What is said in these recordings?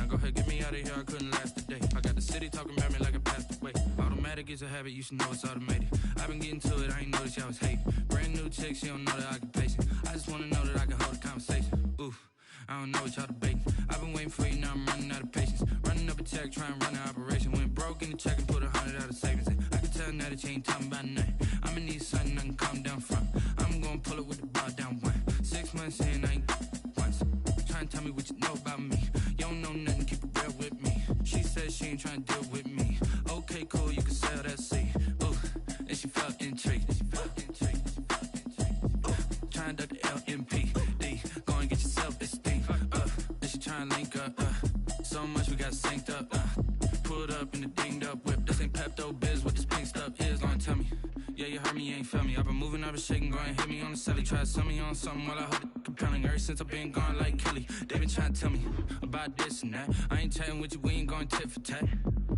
Go ahead, get me out of here, I couldn't last a day. I got the city talking about me like I passed away. Automatic is a habit, you should know it's automated. I've been getting to it, I ain't noticed y'all was hating. Brand new chick, she don't know the occupation. I just wanna know that I can hold a conversation. Oof, I don't know what y'all debating. I've been waiting for you, now I'm running out of patience. Running up a check, trying to run an operation. Went broke in the check and put 100 out of savings in. I can tell now that you ain't talking about nothing. I'ma need something I can calm down from. I'm gonna pull it with the bar down one. 6 months in, I ain't once. Trying to tell me what you know about me. You don't know nothing, keep it real with me. She said she ain't trying to deal with me. Okay, cool, you can sell that seed. Ooh, and she felt intrigued. Trying to duck the LMPD. Go and get your self-esteem. And she trying to link up. So much we got synced up. Pulled up in the dinged up whip. This ain't Pepto-Biz, what this pink stuff is. Gonna tell me. Yeah, you heard me, you ain't felt me. I've been moving, I've been shaking, go and hit me on the celly. Try to sell me on something while I hold it compelling. Ever since I've been gone like Kelly, they been trying to tell me about this and that. I ain't chatting with you, we ain't going tit for tat.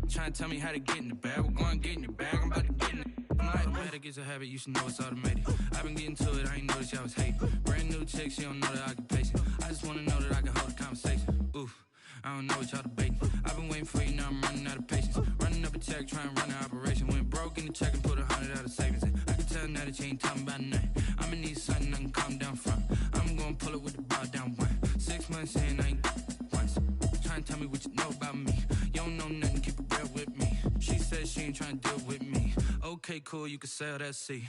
Trying to tell me how to get in the bag. We're going to get in your bag, I'm about to get in it. I'm like, automatic is a habit, you should know it's automated. I've been getting to it, I ain't noticed y'all was hating. Brand new chick, she don't know the occupation. I just wanna know that I can hold a conversation. Oof, I don't know what y'all debating. I've been waiting for you, now I'm running out of patience. Running up a check, trying to run an operation. Went broke in the check and put 100 out of savings in. I can tell now that you ain't talking about nothing. I'ma need something I can calm down from. I'm gonna pull it with the bar down one. 6 months in, I ain't once. Trying to tell me what you know about me. You don't know nothing, keep it real with me. She said she ain't trying to deal with me. Okay, cool, you can sell that seed.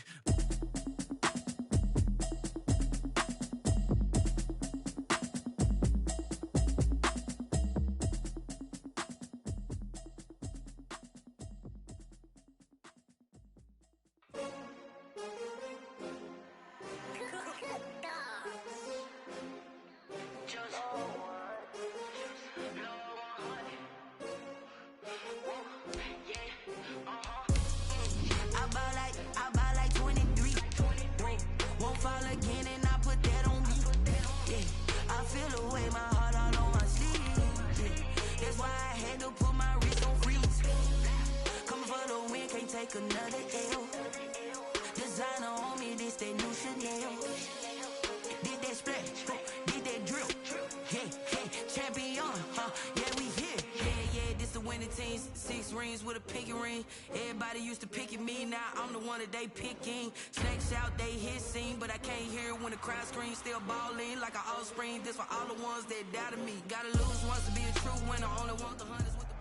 This for all the ones that doubted me. Gotta lose once to be a true winner. Only want the hunters with the...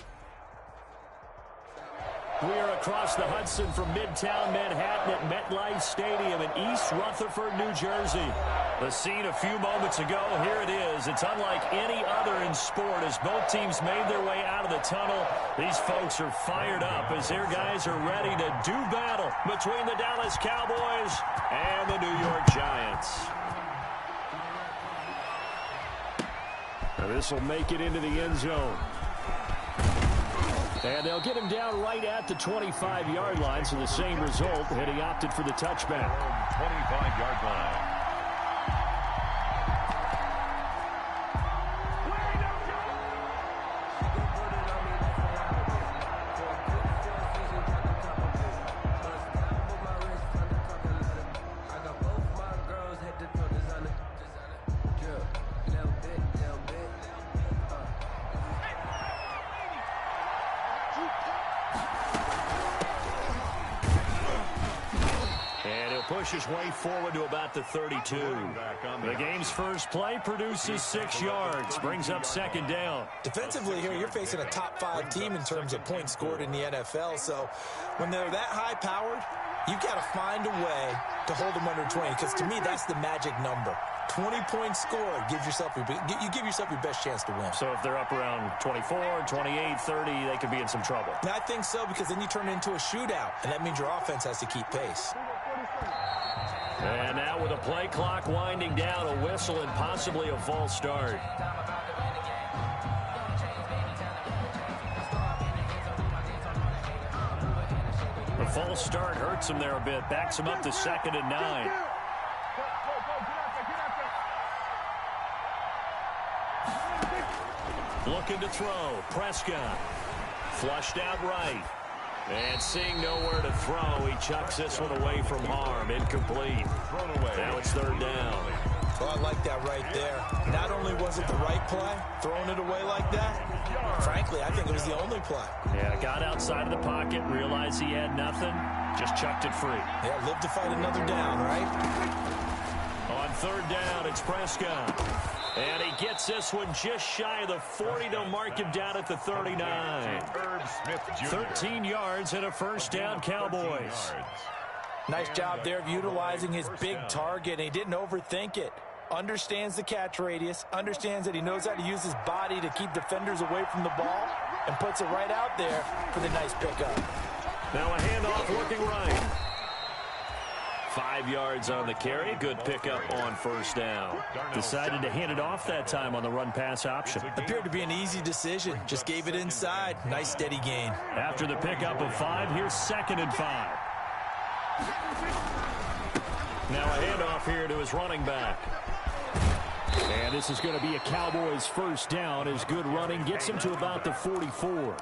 We are across the Hudson from Midtown Manhattan at MetLife Stadium in East Rutherford, New Jersey. The scene a few moments ago, here it is. It's unlike any other in sport as both teams made their way out of the tunnel. These folks are fired up as their guys are ready to do battle between the Dallas Cowboys and the New York Giants. This will make it into the end zone. And they'll get him down right at the 25-yard line, so the same result, and he opted for the touchback. 25-yard line. Push his way forward to about the 32. The game's first play produces 6 yards, brings up second down. Defensively here, you're facing a top-5 team in terms of points scored in the NFL, so when they're that high-powered, you've got to find a way to hold them under 20, because to me, that's the magic number. 20 points scored, you give yourself your best chance to win. So if they're up around 24, 28, 30, they could be in some trouble. I think so, because then you turn it into a shootout, and that means your offense has to keep pace. And now with a play clock winding down, a whistle and possibly a false start. The false start hurts him there a bit, backs him up to 2nd and 9. Looking to throw, Prescott. Flushed out right. And seeing nowhere to throw, he chucks this one away from harm. Incomplete. Now it's 3rd down. Oh, I like that right there. Not only was it the right play, throwing it away like that, frankly, I think it was the only play. Yeah, got outside of the pocket, realized he had nothing, just chucked it free. Yeah, live to fight another down, right? On third down, it's Prescott. And he gets this one just shy of the 40. They'll mark him down at the 39. 13 yards and a first down, Cowboys. Nice job there of utilizing his big target. He didn't overthink it. Understands the catch radius, understands that he knows how to use his body to keep defenders away from the ball, and puts it right out there for the nice pickup. Now a handoff looking right. 5 yards on the carry. Good pickup on first down. Decided to hand it off that time on the run-pass option. Appeared to be an easy decision. Just gave it inside. Nice steady gain. After the pickup of 5, here's 2nd and 5. Now a handoff here to his running back. And this is going to be a Cowboys first down as good running gets him to about the 44.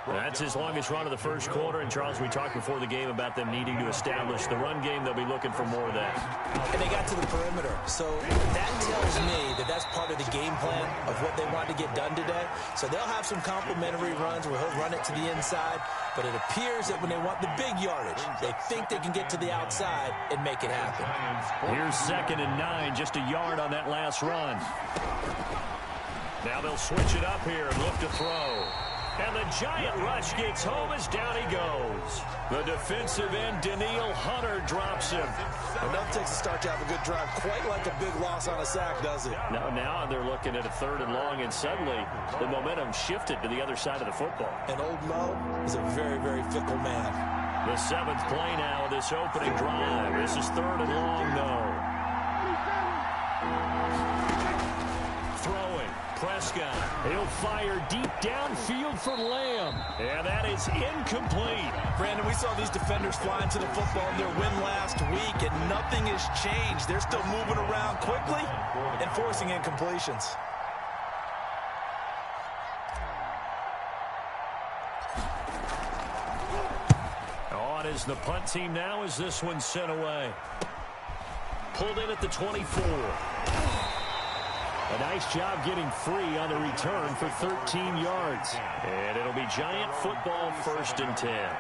That's his longest run of the first quarter. And, Charles, we talked before the game about them needing to establish the run game. They'll be looking for more of that. And they got to the perimeter. So that tells me that that's part of the game plan of what they want to get done today. So they'll have some complementary runs where he'll run it to the inside. But it appears that when they want the big yardage, they think they can get to the outside and make it happen. Here's 2nd and 9, just a yard on that last run. Now they'll switch it up here and look to throw. And the giant rush gets home as down he goes. The defensive end, Daniil Hunter, drops him. Enough takes a start to have a good drive. Quite like a big loss on a sack, does it? Now they're looking at a 3rd and long, and suddenly the momentum shifted to the other side of the football. And old Mo is a very, very fickle man. The 7th play now of this opening drive. This is 3rd and long, though. Throwing, Prescott. He'll fire deep downfield for Lamb. And that is incomplete. Brandon, we saw these defenders flying to the football in their win last week, and nothing has changed. They're still moving around quickly and forcing incompletions. On is the punt team now as this one's sent away. Pulled in at the 24. A nice job getting free on the return for 13 yards. And it'll be Giant football, 1st and 10.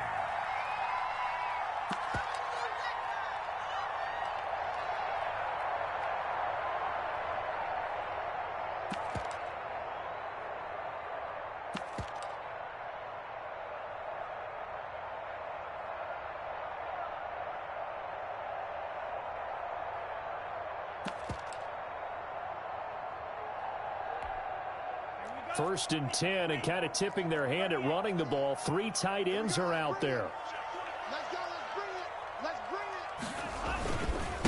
First and 10, and kind of tipping their hand at running the ball. 3 tight ends are out there. Let's bring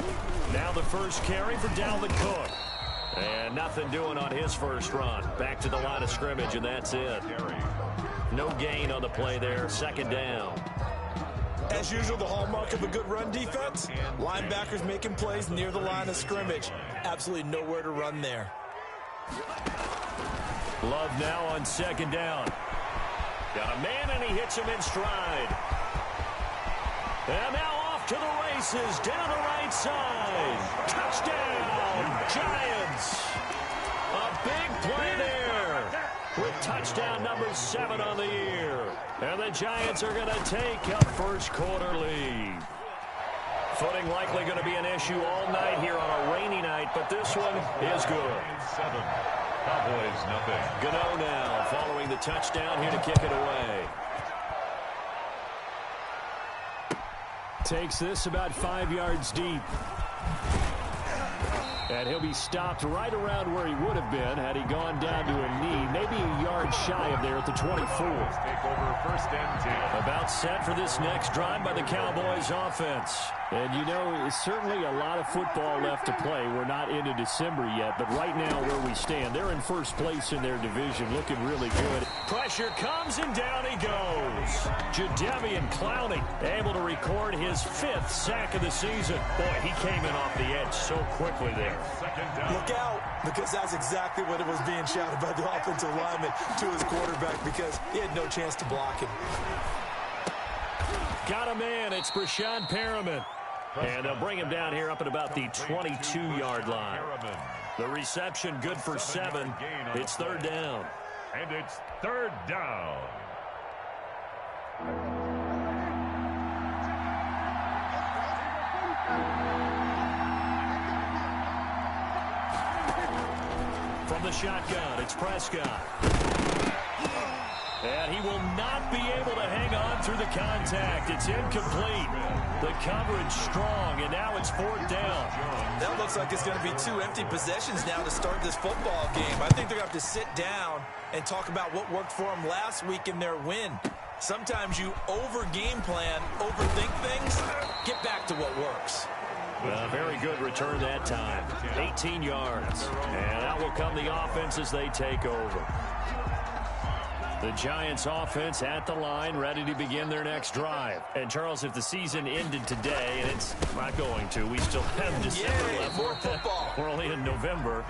it. Now the first carry for Dalvin Cook. And nothing doing on his first run. Back to the line of scrimmage, and that's it. No gain on the play there. 2nd down. As usual, the hallmark of a good run defense, linebackers making plays near the line of scrimmage. Absolutely nowhere to run there. Love now on 2nd down. Got a man, and he hits him in stride. And now off to the races down the right side. Touchdown, Giants. A big play there with touchdown number 7 on the year. And the Giants are going to take a first quarter lead. Footing likely going to be an issue all night here on a rainy night, but this one is good. 7. Cowboys, nothing. Gano now following the touchdown here to kick it away. Takes this about 5 yards deep. And he'll be stopped right around where he would have been had he gone down to a knee, maybe a yard shy of there at the 24. Take over 1st and 10. About set for this next drive by the Cowboys offense. And, you know, certainly a lot of football left to play. We're not into December yet, but right now where we stand, they're in first place in their division, looking really good. Pressure comes, and down he goes. Jadeveon Clowney able to record his 5th sack of the season. Boy, he came in off the edge so quickly there. Look out, because that's exactly what it was being shouted by the offensive lineman to his quarterback, because he had no chance to block him. Got a man. It's Brashad Perriman. And they'll bring him down here up at about the 22-yard line. The reception good for 7. It's third down. And it's third down. From the shotgun, it's Prescott. And he will not be able to hang on through the contact. It's incomplete. The coverage strong, and now it's fourth down. That looks like it's going to be 2 empty possessions now to start this football game. I think they're going to have to sit down and talk about what worked for them last week in their win. Sometimes you over-game plan, overthink things, get back to what works. Very good return that time. 18 yards. And out will come the offense as they take over. The Giants offense at the line, ready to begin their next drive. And, Charles, if the season ended today, and it's not going to, we still have December left. More football. We're only in November.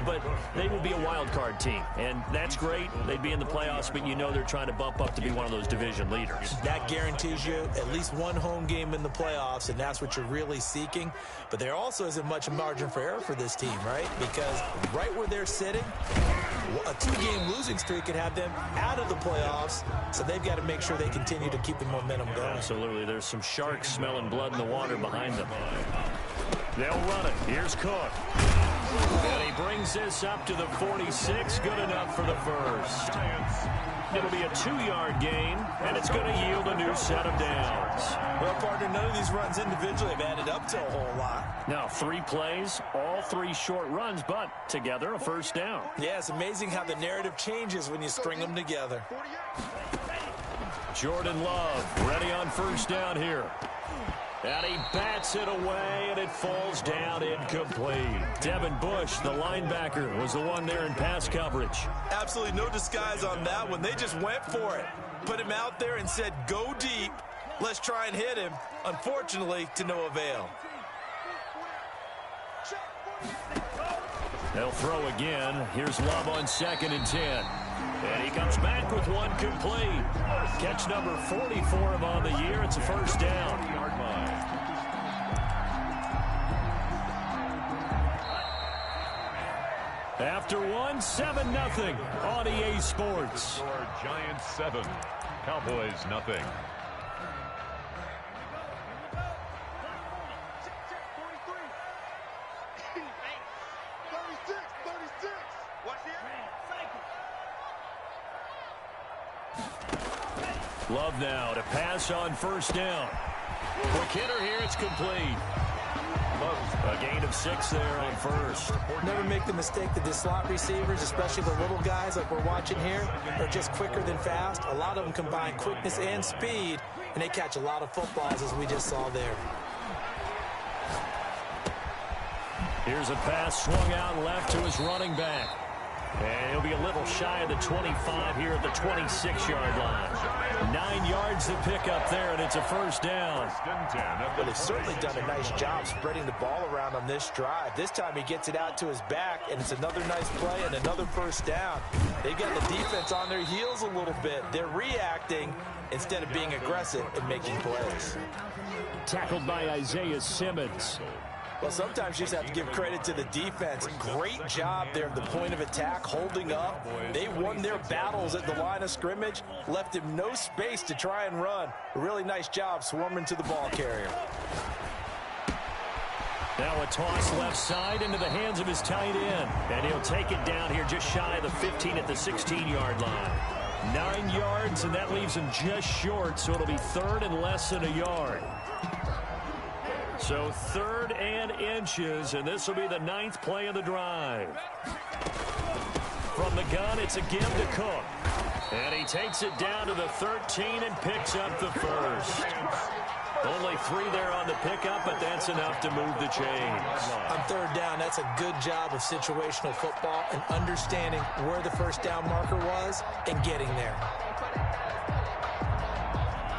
But they will be a wild card team. And that's great. They'd be in the playoffs, but you know they're trying to bump up to be one of those division leaders. That guarantees you at least one home game in the playoffs, and that's what you're really seeking. But there also isn't much margin for error for this team, right? Because right where they're sitting, a 2-game losing streak could have them out of the playoffs, so they've got to make sure they continue to keep the momentum going. Absolutely. There's some sharks smelling blood in the water behind them. They'll run it. Here's Cook. And he brings this up to the 46. Good enough for the first. It'll be a 2-yard gain, and it's going to yield a new set of downs. Well, partner, none of these runs individually have added up to a whole lot. Now, 3 plays, all 3 short runs, but together a first down. Yeah, it's amazing how the narrative changes when you string them together. Jordan Love ready on first down here. And he bats it away, and it falls down incomplete. Devin Bush, the linebacker, was the one there in pass coverage. Absolutely no disguise on that one. They just went for it. Put him out there and said, go deep. Let's try and hit him. Unfortunately, to no avail. They'll throw again. Here's Love on 2nd and 10. And he comes back with one complete. Catch number 44 of on the year. It's a first down. After one, 7-0 on EA Sports. Giants 7, Cowboys nothing. Love now to pass on first down. Quick hitter here, it's complete. A gain of 6 there on first. Never make the mistake that the slot receivers, especially the little guys like we're watching here, are just quicker than fast. A lot of them combine quickness and speed, and they catch a lot of footballs, as we just saw there. Here's a pass swung out left to his running back. And he'll be a little shy of the 25 here at the 26-yard line. 9 yards to pick up there, and it's a first down. But they've certainly done a nice job spreading the ball around on this drive. This time he gets it out to his back, and it's another nice play and another first down. They've got the defense on their heels a little bit. They're reacting instead of being aggressive and making plays. Tackled by Isaiah Simmons. Well, sometimes you just have to give credit to the defense. Great job there at the point of attack, holding up. They won their battles at the line of scrimmage, left him no space to try and run. A really nice job swarming to the ball carrier. Now a toss left side into the hands of his tight end. And he'll take it down here just shy of the 15 at the 16-yard line. 9 yards, and that leaves him just short, so it'll be third and less than a yard. So 3rd and inches, and this will be the 9th play of the drive. From the gun, it's a give to Cook. And he takes it down to the 13 and picks up the first. Only 3 there on the pickup, but that's enough to move the chains. On 3rd down, that's a good job of situational football and understanding where the first down marker was and getting there.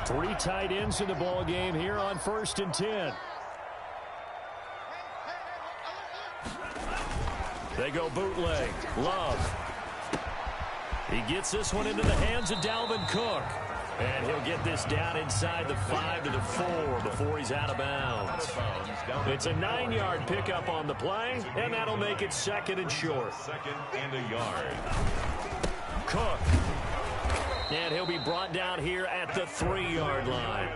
3 tight ends in the ball game here on 1st and 10. They go bootleg. Love. He gets this one into the hands of Dalvin Cook. And he'll get this down inside the 5 to the 4 before he's out of bounds. It's a 9-yard pickup on the play, and that'll make it 2nd and short. 2nd and a yard. Cook. And he'll be brought down here at the 3-yard line.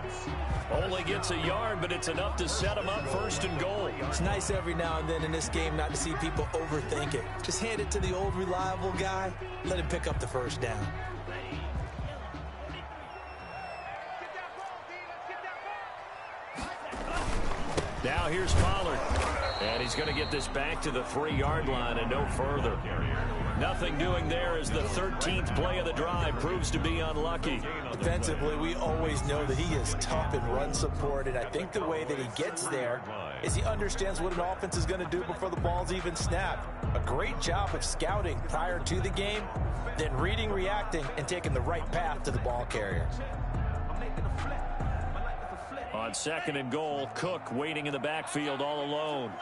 Only gets a yard, but it's enough to set him up 1st and goal. It's nice every now and then in this game not to see people overthink it. Just hand it to the old reliable guy. Let him pick up the 1st down. Now here's Pollard. And he's going to get this back to the 3-yard line and no further. Nothing doing there as the 13th play of the drive proves to be unlucky. Defensively, we always know that he is tough in run support, and I think the way that he gets there is he understands what an offense is going to do before the ball's even snapped. A great job of scouting prior to the game, then reading, reacting, and taking the right path to the ball carrier. On 2nd and goal, Cook waiting in the backfield all alone.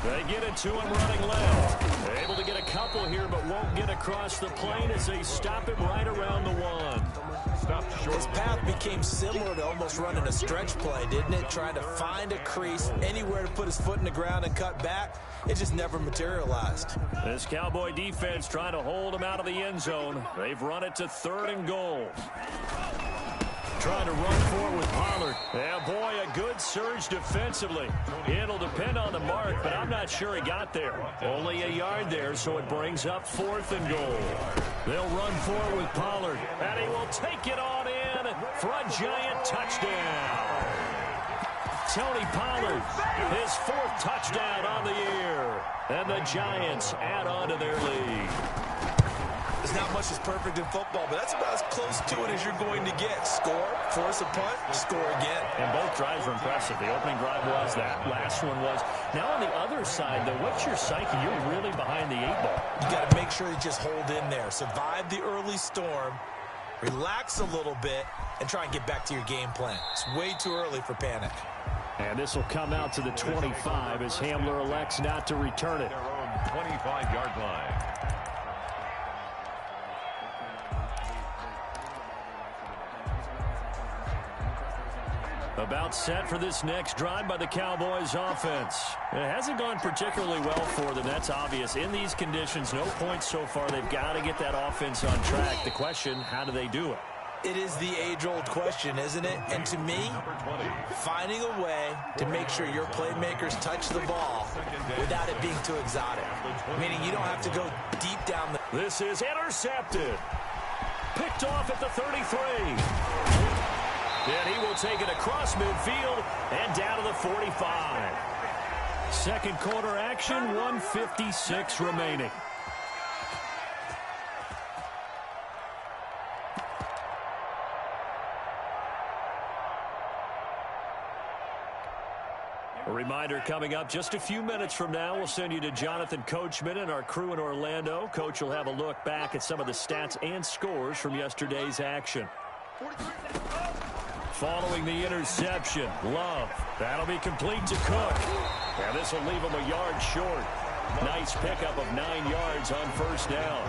They get it to him running left. They're able to get a couple here, but won't get across the plane as they stop him right around the 1. His path became similar to almost running a stretch play, didn't it? Trying to find a crease, anywhere to put his foot in the ground and cut back. It just never materialized. This Cowboy defense trying to hold him out of the end zone. They've run it to 3rd and goal. Trying to run for it with Pollard. Yeah, boy, a good surge defensively. It'll depend on the mark, but I'm not sure he got there. Only a yard there, so it brings up 4th and goal. They'll run for it with Pollard, and he will take it on in for a giant touchdown. Tony Pollard, his 4th touchdown on the year. And the Giants add on to their lead. There's not much that's perfect in football, but that's about as close to it as you're going to get. Score, force a punt, score again. And both drives were impressive. The opening drive was that. Last one was. Now on the other side, though, what's your psyche? You're really behind the 8 ball. You got to make sure you just hold in there. Survive the early storm, relax a little bit, and try and get back to your game plan. It's way too early for panic. And this will come out to the 25 as Hamler elects not to return it. Their own 25-yard line. About set for this next drive by the Cowboys offense. It hasn't gone particularly well for them. That's obvious. In these conditions, no points so far. They've got to get that offense on track. The question, how do they do it? It is the age-old question, isn't it? And to me, finding a way to make sure your playmakers touch the ball without it being too exotic. Meaning you don't have to go deep down the... This is intercepted. Picked off at the 33. And he will take it across midfield and down to the 45. Second quarter action, 1:56 remaining. A reminder coming up just a few minutes from now, we'll send you to Jonathan Coachman and our crew in Orlando. Coach will have a look back at some of the stats and scores from yesterday's action. Following the interception, Love. That'll be complete to Cook. And this will leave him a yard short. Nice pickup of 9 yards on 1st down.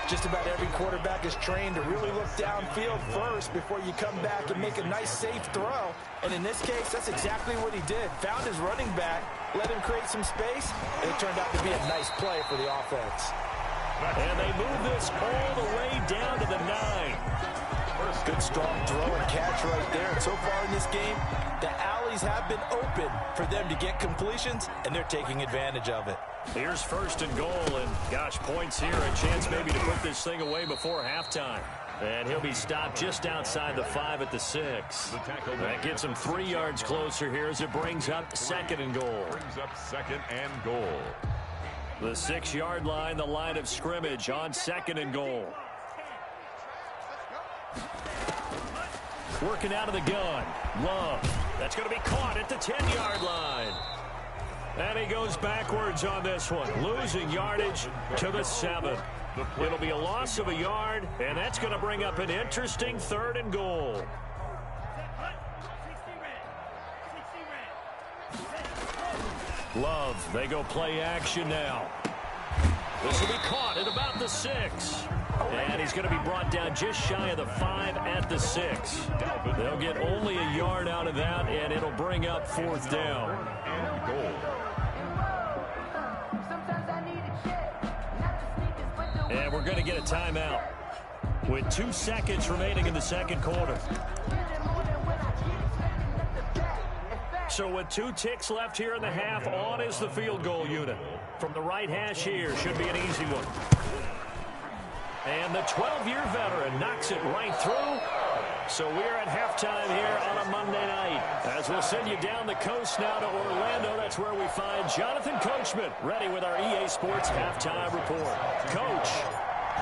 Just about every quarterback is trained to really look downfield first before you come back and make a nice, safe throw. And in this case, that's exactly what he did. Found his running back, let him create some space, and it turned out to be a nice play for the offense. And they move this all the way down to the 9. Good, strong throw and catch right there. And so far in this game, the alleys have been open for them to get completions, and they're taking advantage of it. Here's 1st and goal, and gosh, points here. A chance maybe to put this thing away before halftime. And he'll be stopped just outside the 5 at the 6. That gets him 3 yards closer here as it brings up 2nd and goal. Brings up 2nd and goal. The 6-yard line, the line of scrimmage on 2nd and goal. Working out of the gun. Love. That's going to be caught at the 10-yard line. And he goes backwards on this one, losing yardage to the 7. It'll be a loss of a yard, and that's going to bring up an interesting 3rd and goal. Love, they go play action now. This will be caught at about at the 6. And he's going to be brought down just shy of the 5 at the 6. They'll get only a yard out of that, and it'll bring up 4th down. And goal. And we're going to get a timeout with 2 seconds remaining in the second quarter. So with 2 ticks left here in the half, on is the field goal unit. From the right hash here, should be an easy one. And the 12-year veteran knocks it right through. So we're at halftime here on a Monday night. As we'll send you down the coast now to Orlando, that's where we find Jonathan Coachman, ready with our EA Sports halftime report. Coach,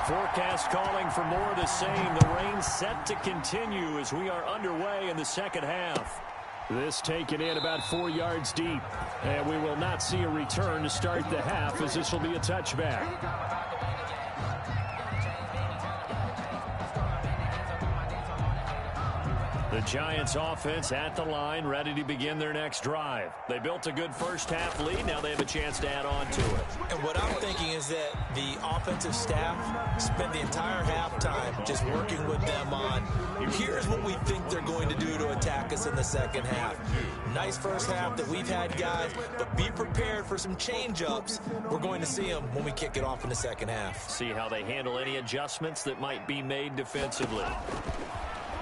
forecast calling for more of the same. The rain set to continue as we are underway in the second half. This taken in about 4 yards deep. And we will not see a return to start the half, as this will be a touchback. The Giants offense at the line, ready to begin their next drive. They built a good first half lead. Now they have a chance to add on to it. And what I'm thinking is that the offensive staff spent the entire halftime just working with them on, here's what we think they're going to do to attack us in the second half. Nice first half that we've had, guys, but be prepared for some change-ups. We're going to see them when we kick it off in the second half. See how they handle any adjustments that might be made defensively.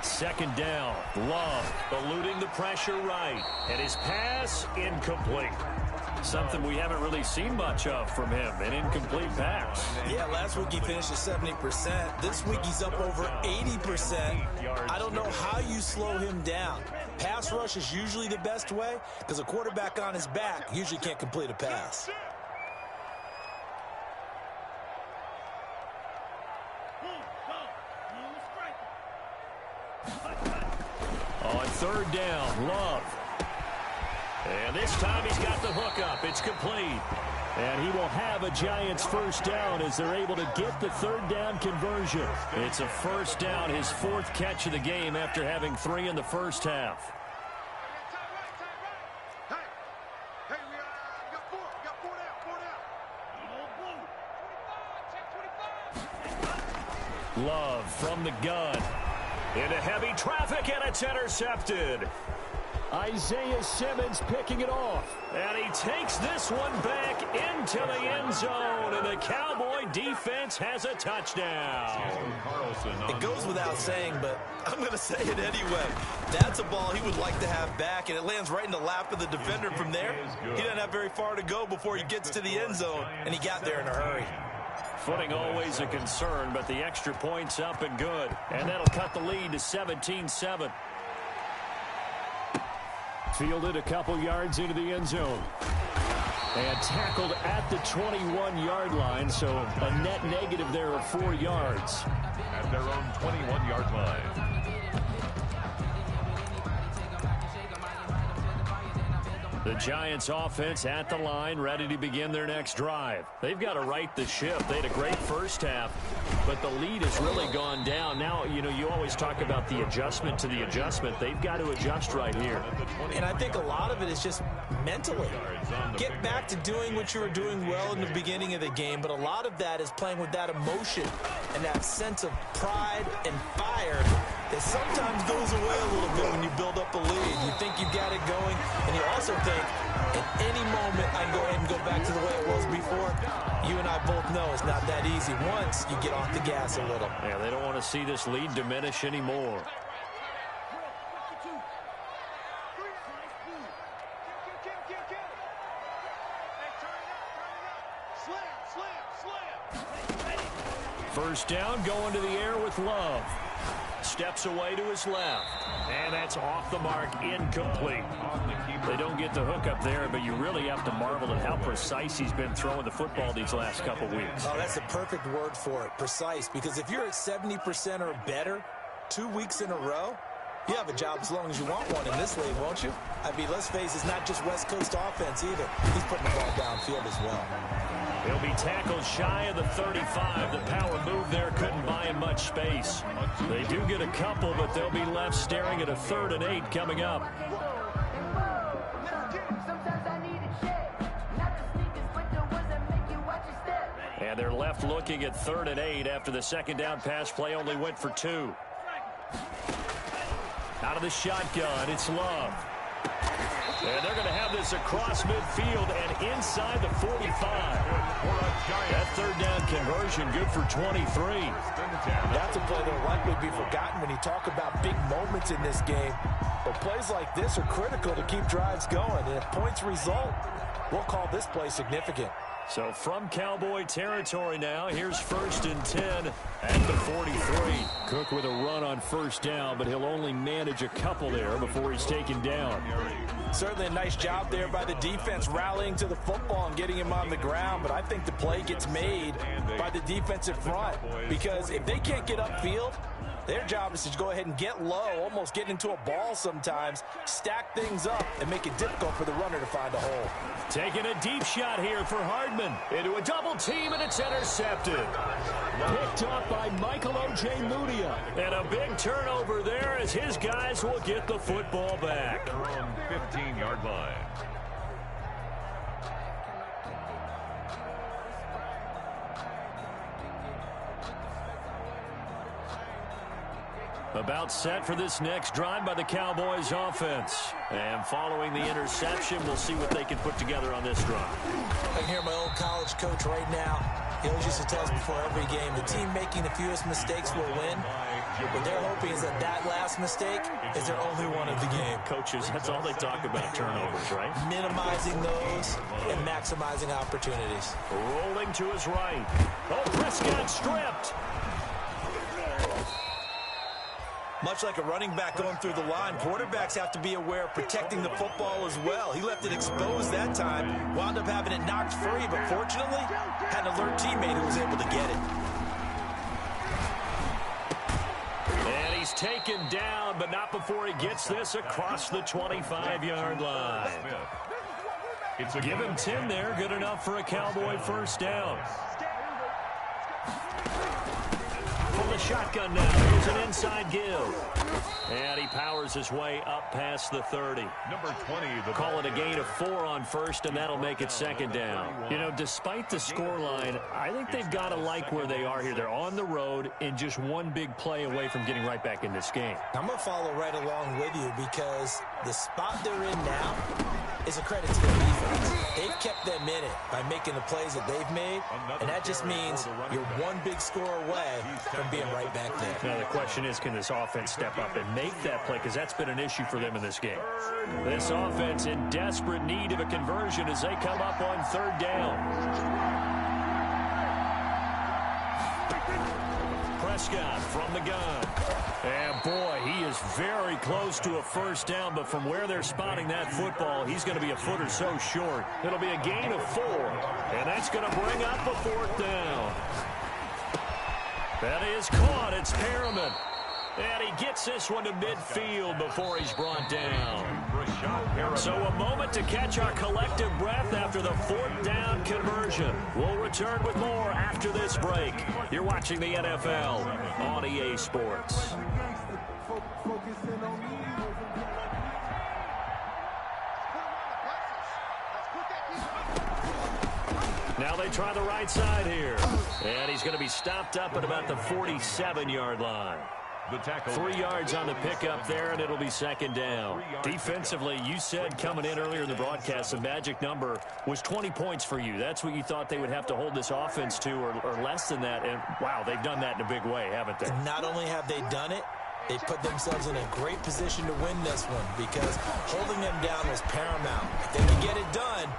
Second down, Love eluding the pressure right, and his pass incomplete. Something we haven't really seen much of from him, an incomplete pass. Yeah, last week he finished at 70%. This week he's up over 80%. I don't know how you slow him down. Pass rush is usually the best way because a quarterback on his back usually can't complete a pass. On third down, Love. And this time he's got the hookup. It's complete. And he will have a Giants first down as they're able to get the third down conversion. It's a first down, his 4th catch of the game after having 3 in the first half. Love from the gun. Into heavy traffic, and it's intercepted. Isaiah Simmons picking it off. And he takes this one back into the end zone, and the Cowboy defense has a touchdown. It goes without saying, but I'm going to say it anyway. That's a ball he would like to have back, and it lands right in the lap of the defender from there. He doesn't have very far to go before he gets to the end zone, and he got there in a hurry. Footing always a concern, but the extra point's up and good. And that'll cut the lead to 17-7. Fielded a couple yards into the end zone. And tackled at the 21-yard line, so a net negative there of 4 yards. At their own 21-yard line. The Giants offense at the line, ready to begin their next drive. They've got to right the ship. They had a great first half, but the lead has really gone down. Now, you know, you always talk about the adjustment to the adjustment. They've got to adjust right here. And I think a lot of it is just mentally. Get back to doing what you were doing well in the beginning of the game, but a lot of that is playing with that emotion and that sense of pride and fire that sometimes goes away a little bit when you build up a lead. You think you've got it going, and you also think at any moment I can go ahead and go back to the way it was before. You and I both know it's not that easy once you get off the gas a little. Yeah, they don't want to see this lead diminish anymore. First down, going to the air with Love. Steps away to his left. And that's off the mark, incomplete. They don't get the hook up there, but you really have to marvel at how precise he's been throwing the football these last couple weeks. Oh, that's the perfect word for it, precise. Because if you're at 70% or better 2 weeks in a row, you have a job as long as you want one in this league, won't you? I mean, let's face it, it's not just West Coast offense either. He's putting the ball downfield as well. He'll be tackled shy of the 35. The power move there couldn't buy him much space. They do get a couple, but they'll be left staring at a 3rd and 8 coming up. And they're left looking at 3rd and 8 after the second down pass play only went for 2. Out of the shotgun, it's Love. And they're going to have this across midfield and inside the 45. That 3rd down conversion good for 23. That's a play that will likely be forgotten when you talk about big moments in this game. But plays like this are critical to keep drives going. And if points result, we'll call this play significant. So from Cowboy territory now, here's 1st and 10 at the 43. Cook with a run on 1st down, but he'll only manage a couple there before he's taken down. Certainly a nice job there by the defense rallying to the football and getting him on the ground, but I think the play gets made by the defensive front because if they can't get upfield, their job is to go ahead and get low, almost get into a ball sometimes, stack things up, and make it difficult for the runner to find a hole. Taking a deep shot here for Hardman. Into a double team, and it's intercepted. Picked up by Michael O.J. Mudia. And a big turnover there as his guys will get the football back. Their own 15-yard line. About set for this next drive by the Cowboys offense. And following the interception, we'll see what they can put together on this drive. I can hear my old college coach right now. He always used to tell us before every game, the team making the fewest mistakes will win. What they're hoping is that that last mistake is their only one of the game. Coaches, that's all they talk about, turnovers, right? Minimizing those and maximizing opportunities. Rolling to his right. Oh, Prescott stripped. Much like a running back going through the line, quarterbacks have to be aware of protecting the football as well. He left it exposed that time, wound up having it knocked free, but fortunately, had an alert teammate who was able to get it. And he's taken down, but not before he gets this across the 25-yard line. Give him 10 there, good enough for a Cowboy 1st down. From the shotgun now, here's an inside give. And he powers his way up past the 30. Number 20. Call it a gain of 4 on 1st, and that'll make it 2nd down. You know, despite the scoreline, I think they've got to like where they are here. They're on the road and just one big play away from getting right back in this game. I'm going to follow right along with you because the spot they're in now is a credit to their defense. They've kept them in it by making the plays that they've made, and that just means you're one big score away from being right back there. Now, the question is, can this offense step up and make that play? Because that's been an issue for them in this game. This offense in desperate need of a conversion as they come up on 3rd down. Prescott from the gun. And, boy, he is very close to a 1st down, but from where they're spotting that football, he's going to be a foot or so short. It'll be a gain of 4, and that's going to bring up a 4th down. That is caught. It's Perriman. And he gets this one to midfield before he's brought down. So a moment to catch our collective breath after the 4th down conversion. We'll return with more after this break. You're watching the NFL on EA Sports. Now they try the right side here. And he's going to be stopped up at about the 47-yard line. The tackle. 3 yards on the pickup there, and it'll be 2nd down. Defensively, you said coming in earlier in the broadcast, the magic number was 20 points for you. That's what you thought they would have to hold this offense to, or less than that. And, wow, they've done that in a big way, haven't they? Not only have they done it, they put themselves in a great position to win this one because holding them down was paramount. If they can get it done,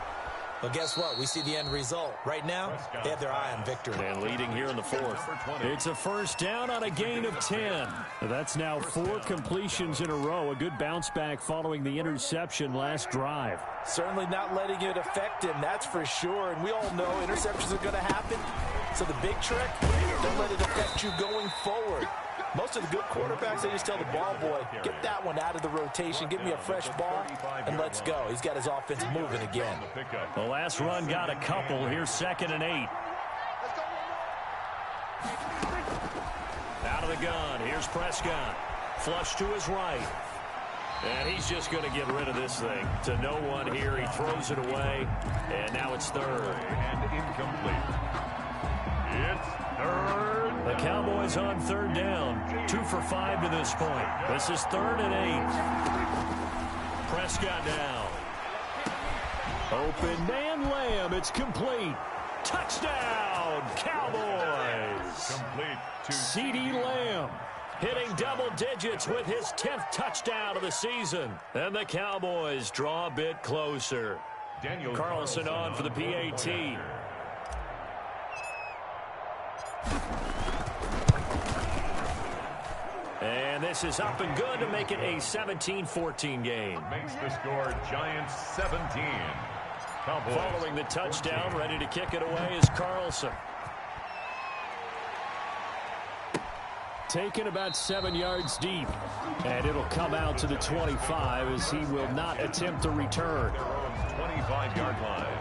well, guess what? We see the end result. Right now, they have their eye on victory. And leading here in the 4th. It's a 1st down on a gain of 10. That's now 4 completions in a row. A good bounce back following the interception last drive. Certainly not letting it affect him, that's for sure. And we all know interceptions are going to happen. So the big trick, don't let it affect you going forward. Most of the good quarterbacks, they just tell the ball boy, get that one out of the rotation, give me a fresh ball, and let's go. He's got his offense moving again. The last run got a couple. Here's 2nd and 8. Out of the gun. Here's Prescott. Flush to his right. And he's just going to get rid of this thing. To no one here. He throws it away. And now it's 3rd. And incomplete. Cowboys on third down. 2 for 5 to this point. This is 3rd and 8. Prescott now. Open man Lamb. It's complete. Touchdown, Cowboys. Complete to CeeDee Lamb hitting double digits with his 10th touchdown of the season. And the Cowboys draw a bit closer. Daniel Carlson on for the PAT. And this is up and good to make it a 17-14 game. Makes the score Giants 17. Cowboys. Following the touchdown, ready to kick it away is Carlson. Taken about 7 yards deep. And it'll come out to the 25 as he will not attempt to return. Their own 25-yard line.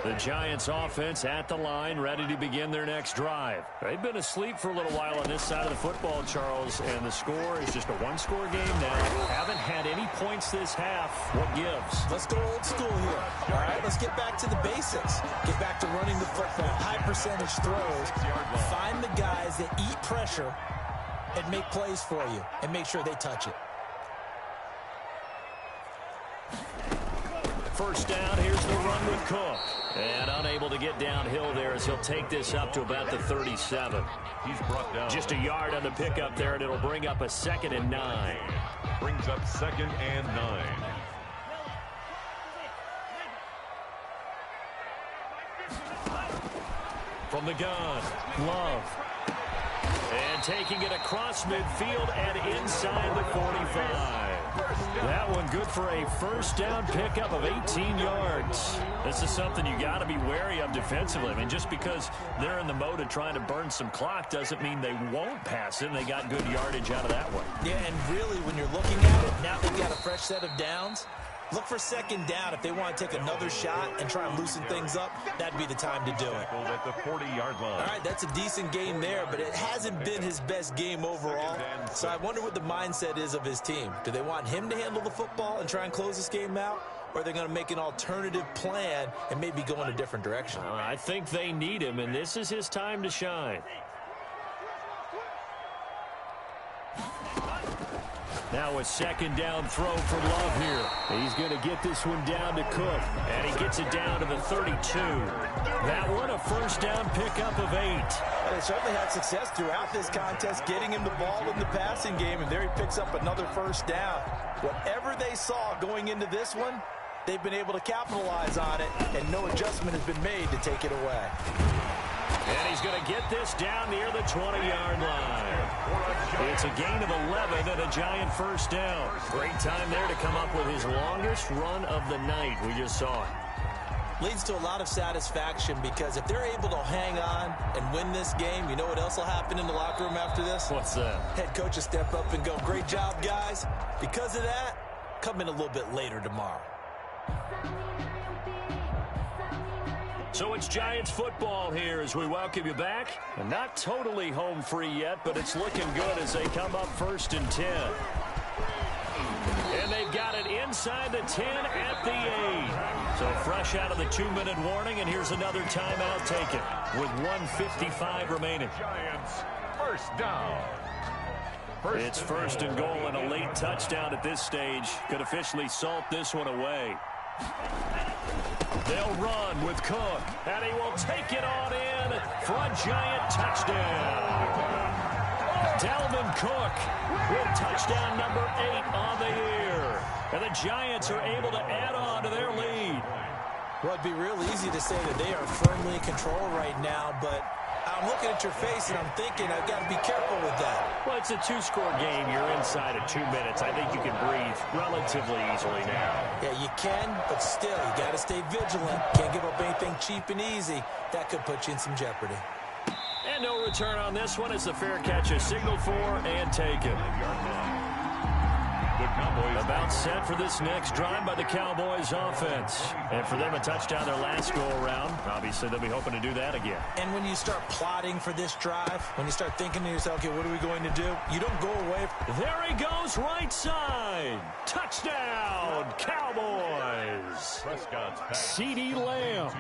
The Giants offense at the line, ready to begin their next drive. They've been asleep for a little while on this side of the football, Charles, and the score is just a one-score game now. Haven't had any points this half. What gives? Let's go old school here. All right, let's get back to the basics. Get back to running the football, high percentage throws. Find the guys that eat pressure and make plays for you and make sure they touch it. First down, here's the run with Cook. And unable to get downhill there as he'll take this up to about the 37. He's brought down. Just a yard on the pickup there, and it'll bring up a 2nd and 9. Brings up 2nd and 9. From the gun, Love. And taking it across midfield and inside the 45. That one good for a first down pickup of 18 yards. This is something you got to be wary of defensively. I mean, just because they're in the mode of trying to burn some clock doesn't mean they won't pass it, and they got good yardage out of that one. Yeah, and really, when you're looking at it, now they've got a fresh set of downs. Look for 2nd down. If they want to take another shot and try and loosen things up, that'd be the time to do it. At the 40-yard line. All right, that's a decent game there, but it hasn't been his best game overall. So I wonder what the mindset is of his team. Do they want him to handle the football and try and close this game out? Or are they going to make an alternative plan and maybe go in a different direction? I think they need him, and this is his time to shine. Now a 2nd down throw from Love here. He's going to get this one down to Cook. And he gets it down to the 32. That one a first down pickup of 8. They certainly had success throughout this contest, getting him the ball in the passing game, and there he picks up another first down. Whatever they saw going into this one, they've been able to capitalize on it, and no adjustment has been made to take it away. And he's going to get this down near the 20-yard line. It's a gain of 11 and a Giant first down. Great time there to come up with his longest run of the night. We just saw it. Leads to a lot of satisfaction because if they're able to hang on and win this game, you know what else will happen in the locker room after this? What's that? Head coach will step up and go, great job, guys. Because of that, come in a little bit later tomorrow. So it's Giants football here as we welcome you back. And not totally home free yet, but it's looking good as they come up 1st and 10. And they've got it inside the 10 at the 8. So fresh out of the 2-minute warning, and here's another timeout taken with 1:55 remaining. Giants first down. It's 1st and goal and a late touchdown at this stage. Could officially salt this one away. They'll run with Cook, and he will take it on in for a Giant touchdown. Dalvin Cook with touchdown number 8 on the year. And the Giants are able to add on to their lead. Well, it'd be real easy to say that they are firmly in control right now, but I'm looking at your face and I'm thinking I've got to be careful with that. Well, it's a 2-score game. You're inside of 2 minutes. I think you can breathe relatively easily now. Yeah, you can, but still, you got to stay vigilant. Can't give up anything cheap and easy. That could put you in some jeopardy. And no return on this one as the fair catch is signaled for and taken. The Cowboys. About set for this next drive by the Cowboys offense. And for them, a touchdown their last go-around. Obviously, they'll be hoping to do that again. And when you start plotting for this drive, when you start thinking to yourself, okay, what are we going to do? You don't go away. There he goes, right side. Touchdown, Cowboys. Prescott's pass. CeeDee Lamb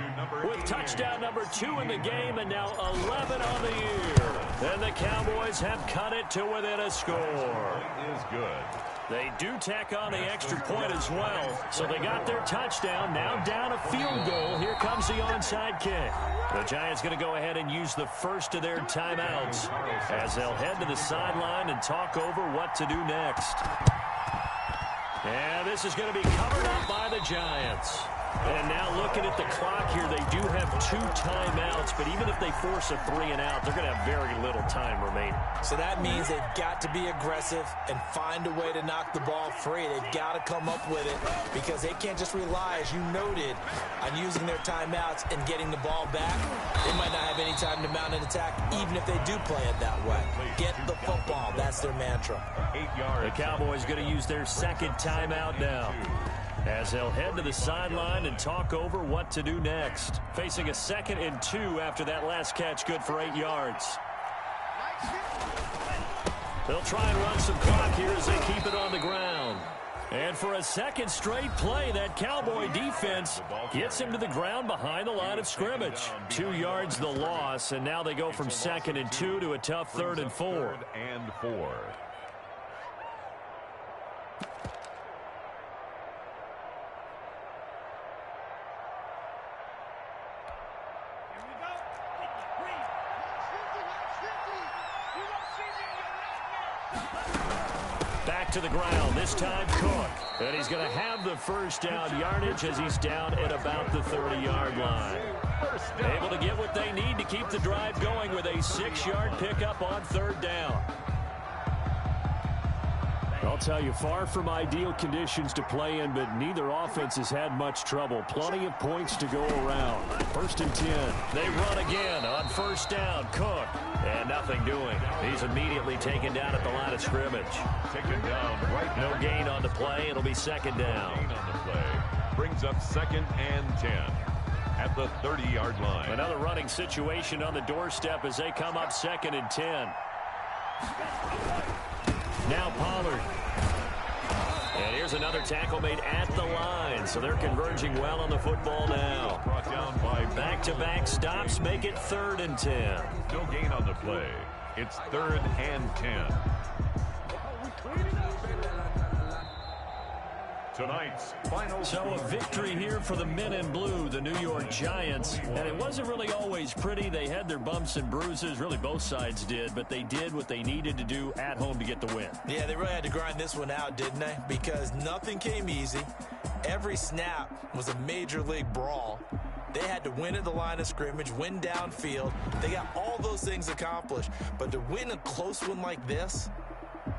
with touchdown number 2 in the game and now 11 on the year. And the Cowboys have cut it to within a score. Is good. They do tack on the extra point as well. So they got their touchdown. Now down a field goal. Here comes the onside kick. The Giants going to go ahead and use the first of their timeouts as they'll head to the sideline and talk over what to do next. And this is going to be covered up by the Giants. And now looking at the clock here, they do have 2 timeouts, but even if they force a 3 and out, they're going to have very little time remaining. So that means they've got to be aggressive and find a way to knock the ball free. They've got to come up with it because they can't just rely, as you noted, on using their timeouts and getting the ball back. They might not have any time to mount an attack, even if they do play it that way. Get the football. That's their mantra. 8 yards. The Cowboys going to use their second timeout now, as they'll head to the sideline and talk over what to do next. Facing a 2nd and 2 after that last catch, good for 8 yards. They'll try and run some clock here as they keep it on the ground. And for a second straight play, that Cowboy defense gets him to the ground behind the line of scrimmage. 2 yards the loss, and now they go from 2nd and 2 to a tough 3rd and 4. 3rd and 4. Back to the ground, this time Cook. And he's going to have the first down yardage as he's down at about the 30-yard line. Able to get what they need to keep the drive going with a 6-yard pickup on 3rd down. I'll tell you, far from ideal conditions to play in, but neither offense has had much trouble. Plenty of points to go around. 1st and 10. They run again on 1st down. Cook. And nothing doing. He's immediately taken down at the line of scrimmage. Taken down right now. No gain on the play. It'll be 2nd down. Gain on the play. Brings up 2nd and 10 at the 30-yard line. Another running situation on the doorstep as they come up 2nd and 10. Now Pollard. And here's another tackle made at the line. So they're converging well on the football now. Brought down by back-to-back stops make it 3rd and 10. no gain on the play. It's 3rd and 10. Tonight's final So a victory here for the men in blue, the New York Giants. And it wasn't really always pretty. They had their bumps and bruises. Really, both sides did. But they did what they needed to do at home to get the win. Yeah, they really had to grind this one out, didn't they? Because nothing came easy. Every snap was a major league brawl. They had to win at the line of scrimmage, win downfield. They got all those things accomplished. But to win a close one like this,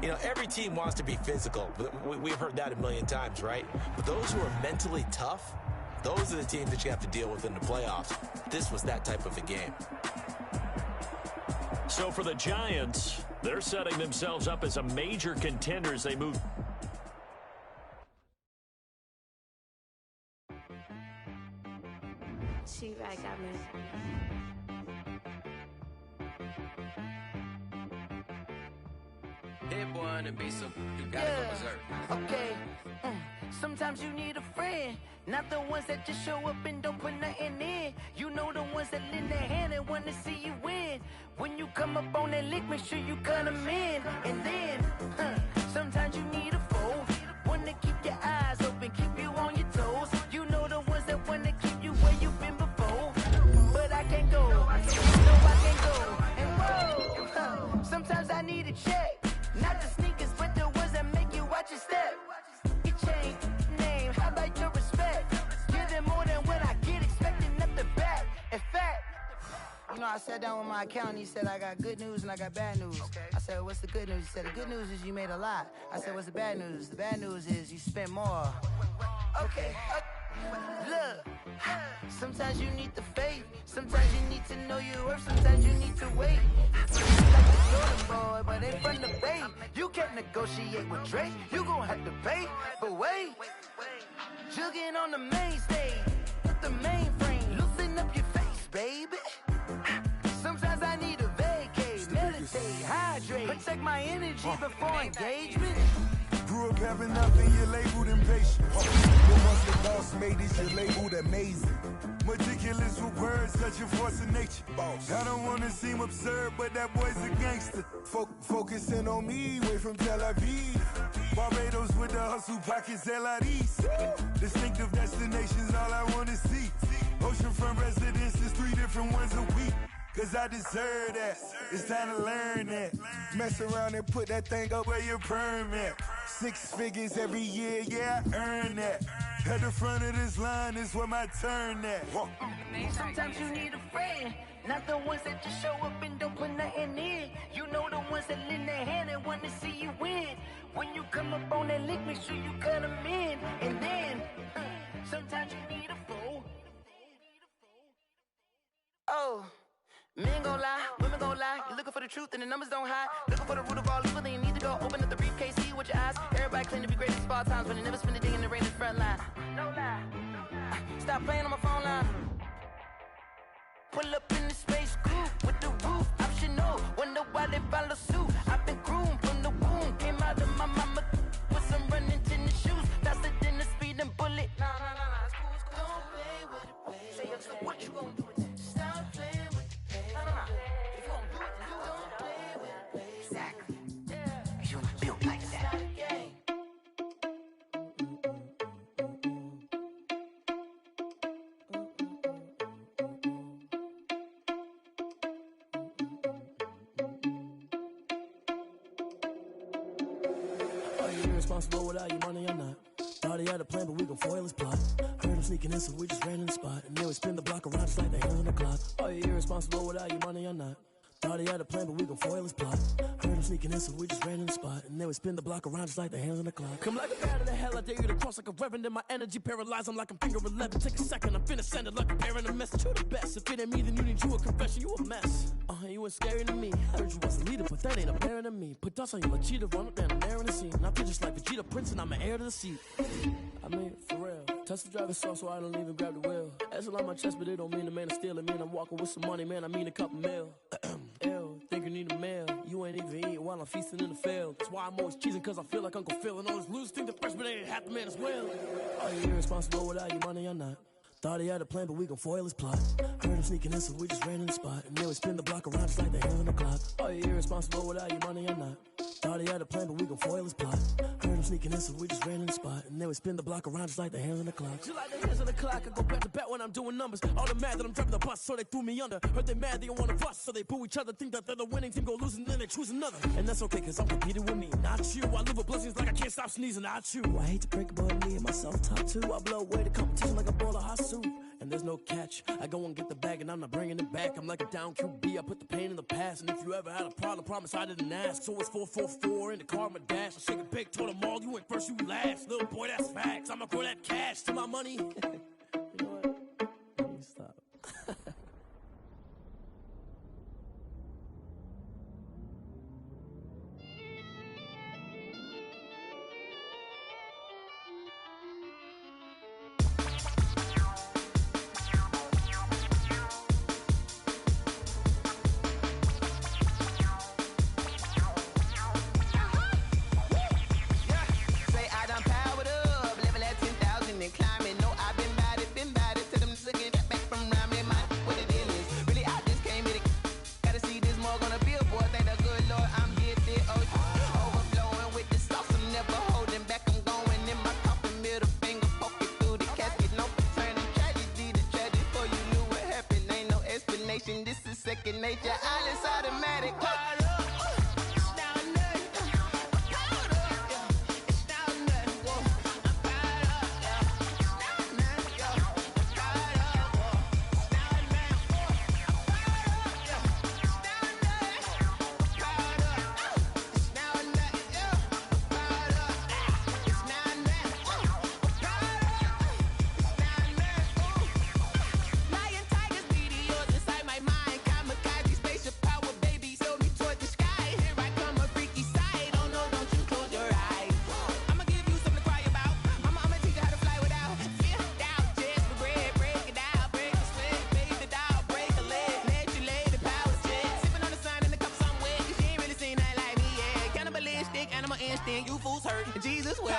you know, every team wants to be physical. We've heard that a million times, right? But those who are mentally tough, those are the teams that you have to deal with in the playoffs. This was that type of a game. So for the Giants, they're setting themselves up as a major contender as they move. She right got me. Hit boy on the beat, so you gotta go berserk. Okay. Sometimes you need a friend, not the ones that just show up and don't put nothing in. You know the ones that lend their hand and want to see you win. When you come up on that lick, make sure you cut them in. And then, sometimes you need a foe, one to keep your eyes open, keep you on your toes. You know the ones that want to keep you where you've been before. But I can't go, no I can't go. And whoa, sometimes I need a check. Not the sneakers, but the ones that make you watch your step. Your chain, name, how about your respect? Give them more than what I get, expecting up the back. In fact, you know, I sat down with my accountant. He said, I got good news and I got bad news. I said, what's the good news? He said, the good news is you made a lot. I said, what's the bad news? The bad news is you spent more. Okay. Look, Sometimes you need the faith. Sometimes you need to know your worth. Sometimes you need to wait. Like the Jordan boy, but they from the Bay. You can't negotiate with Drake. You gon' have to pay. But wait, jugging on the main stage with the mainframe. Loosen up your face, baby. Sometimes I need a vacate, meditate, hydrate, protect my energy before engagement. Grew up having nothing, you're labeled impatient. But once the boss made it, you're labeled amazing. Meticulous with words, such a force of nature. I don't wanna seem absurd, but that boy's a gangster. Focusing on me, way from Tel Aviv. Barbados with the hustle pockets, LIDs. Distinctive destinations, all I wanna see. Oceanfront residences, 3 different ones a week. Cause I deserve that, it's time to learn that. Mess around and put that thing up where your permit. 6 figures every year, yeah, I earn that. At the front of this line is where my turn at. Sometimes you need a friend, not the ones that just show up and don't put nothing in. You know the ones that lend their hand and want to see you win. When you come up on that lick, make sure you cut them in. And then, sometimes you need a fool. Oh. Men gon' lie, women gon' lie. You're looking for the truth and the numbers don't hide. Looking for the root of all evil, then you need to go open up the briefcase, see with your eyes. Everybody claim to be great at small times, but they never spend a day in the rain in the front line. No lie. Stop playing on my phone line. Pull up in the space coupe with the roof optional. Wonder why they follow suit. I've been groomed from the womb. Came out of my mama with some running tennis shoes. Faster than the speeding bullet. Nah, it's cool, it's cool. Don't play with it, baby. Say up, so what you gon' do with it? Stop playing with it. If you gon' do it, then don't play with it, baby. Exactly. Cause you built like that. Are you irresponsible without your money or not? Thought he had a plan, but we gon' foil his plot. Heard him sneaking in, so we just ran in the spot. And then we spin the block around just like the hands on the clock. Are you irresponsible without your money or not? Thought he had a plan, but we gon' foil his plot. Heard him sneaking in, so we just ran in the spot. And then we spin the block around just like the hands on the clock. Come like a bat of the hell, I dare you to cross like a reverend. In my energy paralyzed, I'm like I'm finger 11. Take a second, I'm finna send it like a parent a message. You the best, if it ain't me, then you need you a confession. You a mess, you ain't scary to me. I heard you was a leader, but that ain't apparent to me. Put dust on you like cheetah, run up down and there in the scene. I feel just like Vegeta Prince and I'm an heir to the seat. I mean, for real. Touch the driver's sauce so I don't even grab the wheel. That's on my chest, but it don't mean the man is stealing. Man, I'm walking with some money, man, I mean a couple mil. Ew, think you need a meal. You ain't even eating while I'm feasting in the field. That's why I'm always cheesing, cause I feel like Uncle Phil. And all those losers think the freshman ain't half the man as well. Are you irresponsible without your money or not? Thought he had a plan, but we gon' foil his plot. Heard him sneaking in, so we just ran in the spot. And then we spin the block around just like the hands on the clock. Are you irresponsible without your money or not? Thought he had a plan, but we gon' foil his plot. Heard him sneaking in, so we just ran in the spot. And then we spin the block around just like the hands on the clock. Just like the hands on the clock, I go back to back when I'm doing numbers. All the mad that I'm driving the bus, so they threw me under. Heard they mad, they don't wanna bust, so they boo each other. Think that they're the winning team, go losing, then they choose another. And that's okay, cause I'm competing with me, not you. I live with blessings like I can't stop sneezing, not you. I hate to break it, but me and myself top two. I blow away the competition like a bowl of hot soup. And there's no catch. I go and get the bag and I'm not bringing it back. I'm like a down QB, I put the pain in the past. And if you ever had a problem, promise I didn't ask. So it's 444 in the car, my dash. I shake a big, told them all, you ain't first, you last. Little boy, that's facts. I'ma grow that cash to my money. You know what? Let me stop. This is second nature, all is automatic. hurt. Jesus wept.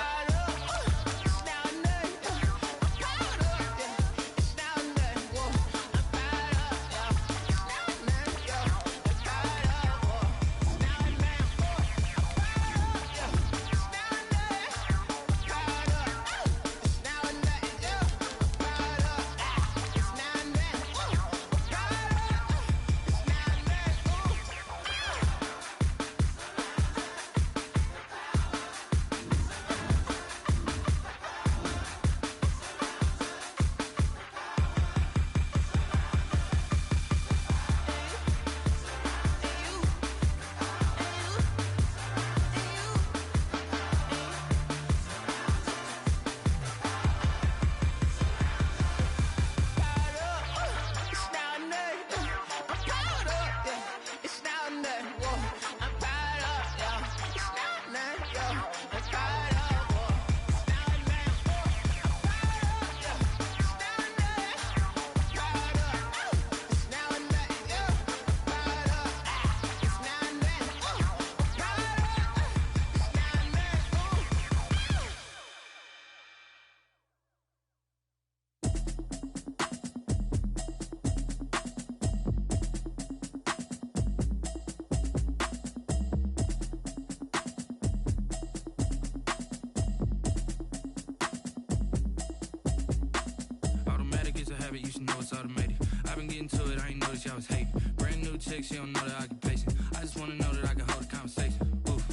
Habit, you should know it's automated. I've been getting to it, I ain't noticed y'all was hating. Brand new chick, she don't know the occupation. I just wanna know that I can hold a conversation. Oof,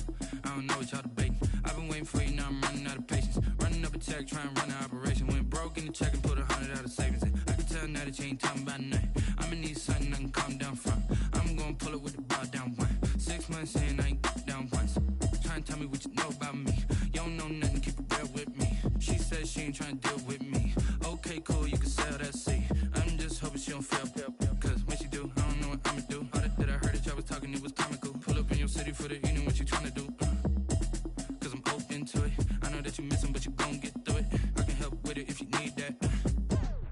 I don't know what y'all debating. I've been waiting for you, now I'm running out of patience. Running up a check, trying to run an operation. Went broke in the check and put 100 out of savings in. I can tell now that you ain't talking about nothing. I'ma need something I can calm down from. I'm gonna pull it with the bar down one. 6 months in, I ain't down once. Trying to tell me what you know about me. You don't know nothing, keep it real with me. She said she ain't trying to deal with me. Okay, cool, you can sell that seat. I'm just hoping she don't fail. Cause when she do, I don't know what I'ma do. All that I heard that y'all was talking, it was comical. Pull up in your city for the evening, what you trying to do? Cause I'm open to it. I know that you missing, but you gon' get through it. I can help with it if you need that.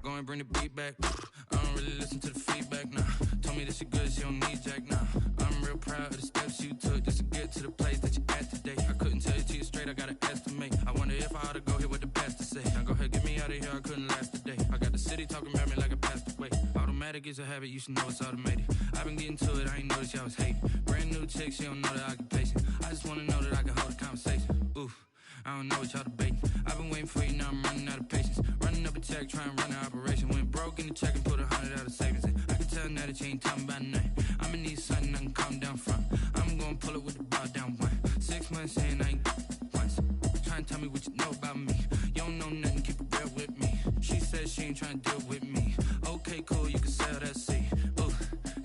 Go and bring the beat back. I don't really listen to the feedback, nah. Told me that she good, she don't need jack, nah. I'm real proud of the steps you took just to get to the place that you're at today. I couldn't tell you to you straight, I gotta estimate. I wonder if I ought to go here with the pastor say. Now go ahead, get me out of here, I couldn't last a day. I got the city talking about me like I passed away. Automatic is a habit, you should know it's automated. I've been getting to it, I ain't noticed y'all was hating. Brand new chick, she don't know the occupation. I just wanna know that I can hold a conversation. Oof, I don't know what y'all debating. I've been waiting for you, now I'm running out of patience. Running up a check, trying to run an operation. Went broke in the check and put 100 out of savings in. I can tell now that you ain't talking about nothing. I'ma need something I can calm down from. I'm gonna pull it with the bar down one. 6 months in, I ain't once. Trying to tell me what you know about me. You don't know nothing, keep it real with me. She said she ain't trying to deal with me. Okay, cool, you can sell that seat. Ooh,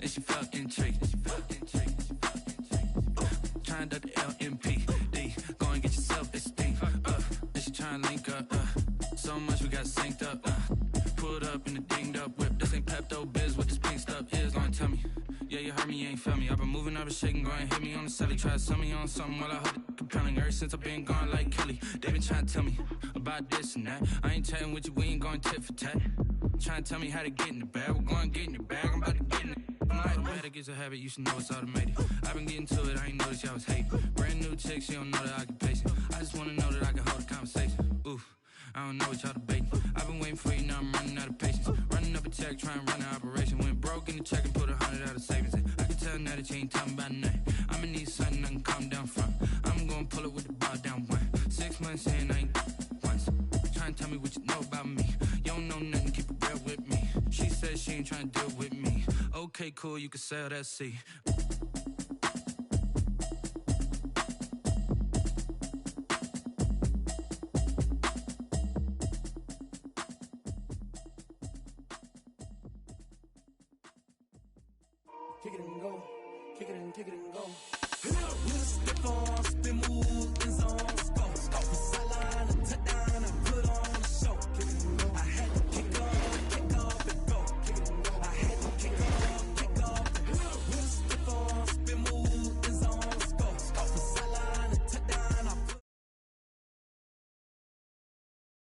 and she felt intrigued. Trying to the LMPD. Go and get your self-esteem. And she trying to link up. So much we got synced up. Pulled up in the dinged up whip. This ain't Pepto-Biz, what this pink stuff is. Go and tell me. Yeah, you heard me, you ain't felt me. I've been moving, I've been shaking, go and hit me on the celly. Try to sell me on something while I hold it compelling. Ever since I've been gone like Kelly, they been trying to tell me about this and that. I ain't chatting with you, we ain't going tit for tat. Trying to tell me how to get in the bag. We're going to get in the bag, I'm about to get in it. Automatic is a habit, you should know it's automated. I've been getting to it, I ain't noticed y'all was hating. Brand new chick, she don't know the occupation. I just wanna know that I can hold a conversation. Oof, I don't know what y'all debating. I've been waiting for you, now I'm running out of patience. Running up a check, trying to run an operation. Went broke in the check and put 100 out of savings in. I can tell now that you ain't talking about nothing. I'ma need something I can calm down from. I'm gonna pull it with the bar down one. 6 months in, I ain't once. Trying to tell me what you know about me. You don't know nothing, keep it real with me. She said she ain't trying to deal with me. Okay, cool, you can sell that seat. Kick it and go, kick it and go.